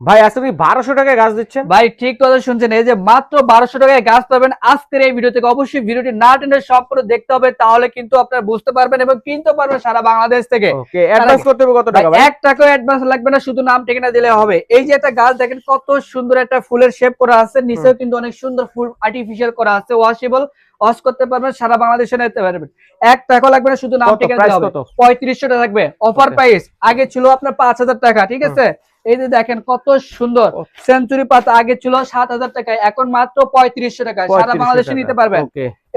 ভাই আজকে কি 1200 টাকায় গাছ দিচ্ছেন? ভাই ঠিক কথা শুনছেন, এই যে মাত্র 1200 টাকায় গাছ পাবেন আজকের এই ভিডিও থেকে। অবশ্যই ভিডিওটি না টেনে সম্পূর্ণ দেখতে হবে, তাহলে কিন্তু আপনারা বুঝতে পারবেন এবং কিনতে পারবেন সারা বাংলাদেশ থেকে। ওকে, অ্যাডভান্স করতে হবে কত টাকা ভাই? 1 টাকাও অ্যাডভান্স লাগবে না, শুধু নাম ঠিকানা দিলে হবে। এই যে একটা গাছ দেখেন কত সুন্দর একটা ফুলের শেপ করা আছে, নিচেও কিন্তু অনেক সুন্দর ফুল আর্টিফিশিয়াল করা আছে, ওয়াশেবল, ওয়াশ করতে পারবেন, সারা বাংলাদেশে নিতে পারবেন। 1 টাকাও লাগবে না, শুধু নাম ঠিকানা দিলে হবে। 3500 টাকা থাকবে অফার প্রাইস, আগে ছিল আপনার 5000 টাকা, ঠিক আছে? এই যে দেখেন কত সুন্দর সেঞ্চুরি পাতা, আগে ছিল 7000 টাকায়, এখন মাত্র 3500 টাকায় সারা বাংলাদেশে নিতে পারবেন।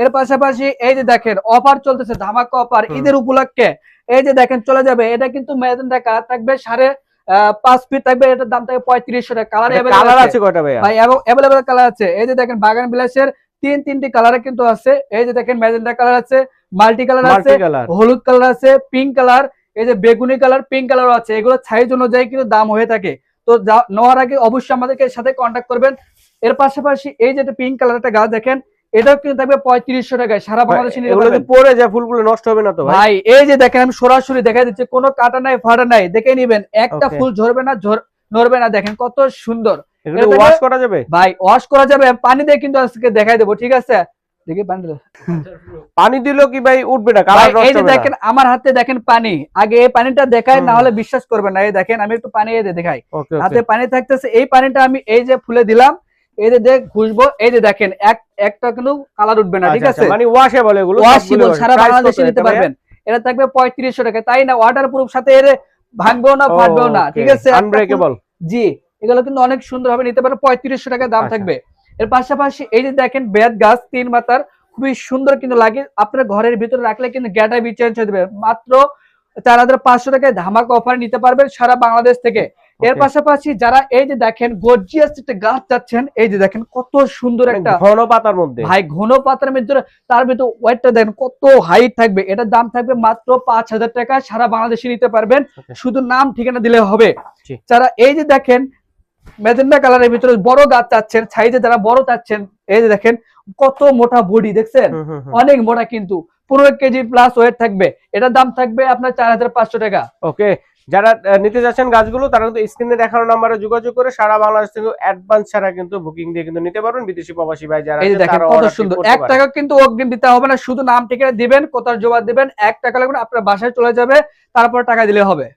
এর পাশাপাশি এই যে দেখেন অফার চলতেছে, ধামাকা অফার ঈদের উপলক্ষে। এই যে দেখেন চলে যাবে, এটা কিন্তু ম্যাজেন্টা কালার থাকবে, 5.5 ফিট থাকবে, এটার দাম থাকবে 3500 টাকা। কালার আছে কয়টা ভাই? এবং अवेलेबल কালার আছে। এই যে দেখেন বাগান বিলাসের তিনটি কালারে কিন্তু আছে। এই যে দেখেন ম্যাজেন্টা কালার আছে, মাল্টি কালার আছে, হলুদ কালার আছে, পিঙ্ক কালার, এই যে বেগুনি কালার, পিঙ্ক কালারও আছে। এগুলো সাইজ অনুযায়ী কিন্তু দাম হয়ে থাকে। তো নেওয়ার আগে অবশ্যই আমাদেরকে সাথে কন্ট্যাক্ট করবেন। এর পাশাপাশি এই যে পিঙ্ক কালার একটা গাছ দেখেন, এটাও কিন্তু থাকবে 3500 টাকায়, সারা বাংলাদেশে নিতে পারবেন। পরে যায় ফুলগুলো নষ্ট হবে না তো ভাই? এই যে দেখেন আমি সরাসরি দেখাই দিচ্ছি, কোনো কাটা নাই ফাটা নাই, দেখে নিবেন, একটা ফুল ঝরবে না, নড়বে না। দেখেন কত সুন্দর। এগুলো ওয়াশ করা যাবে ভাই? ওয়াশ করা যাবে, পানি দিয়ে কিন্তু আজকে দেখাই দেবো, ঠিক আছে? দেখি পানি দিলেও কি ভাই উঠবে না? কালার নষ্ট হবে না? এই যে দেখেন আমার হাতে দেখেন পানি, আগে এই পানিটা দেখাই, না হলে বিশ্বাস করবেন না। এই দেখেন আমি একটু পানি দেখাই, হাতে পানি থাকতেছে, এই পানিটা আমি এই যে ফুলে দিলাম, এই যে ঘুষবো, এই যে দেখেন একটা কিন্তু কালার উঠবে না, ঠিক আছে? মানে ওয়াশেবল, এগুলো ওয়াশেবল, সারা বাংলাদেশে নিতে পারবেন। এটা থাকবে 3500 টাকা, তাই না? ওয়াটার প্রুফ, সাথে এর ভাঙবেও না, ফাটবেও না, ঠিক আছে? আনব্রেকেবল। জি, এগুলো কিন্তু অনেক সুন্দর ভাবে নিতে পারবেন, 3500 টাকা দাম থাকবে। এর পাশাপাশি এই যে দেখেন বেত গাছ 3 মাথার, খুবই সুন্দর কিন্তু লাগে, আপনার ঘরের ভিতরে রাখলে কিন্তু গ্যাটা বি চেঞ্জ হয়ে যাবে। মাত্র 4500 টাকায় ধামাকা অফার নিতে পারবেন সারা বাংলাদেশ থেকে। এর পাশাপাশি যারা এই যে দেখেন গর্জিয়াস একটা গাছ চাচ্ছেন, এই যে দেখেন কত সুন্দর একটা ঘন পাতার মধ্যে, ভাই ঘন পাতার মধ্যে, তার ভিতর ওয়েটটা দেখেন কত হাইট থাকবে, এটার দাম থাকবে মাত্র 5000 টাকা, সারা বাংলাদেশে নিতে পারবেন, শুধু নাম ঠিকানা দিলে হবে। যারা এই যে দেখেন ম্যাজেন্টা কালারের ভিতরে বড় গাছ চাচ্ছেন, সাইজে যারা বড় চাচ্ছেন, এই যে দেখেন কত মোটা বডি, দেখছেন? অনেক মোটা, কিন্তু 15 কেজি প্লাস ওয়েট থাকবে, এটার দাম থাকবে আপনার 4500 টাকা। ওকে, যারা নিতে যাচ্ছেন গাছগুলো তারা কিন্তু স্ক্রিনে দেখানো নম্বরে যোগাযোগ করে সারা বাংলাদেশ থেকে অ্যাডভান্স ছাড়া কিন্তু বুকিং দিয়ে কিন্তু নিতে পারবেন। বিদেশি প্রবাসী ভাই যারা, এই যে দেখেন কত সুন্দর, 1 টাকা কিন্তু অগ্রিম দিতে হবে না, শুধু নাম ঠিকানা দিবেন, কোথায় জমা দিবেন, 1 টাকা লাগবে না, আপনার বাসায় চলে যাবে, তারপর টাকা দিলে হবে।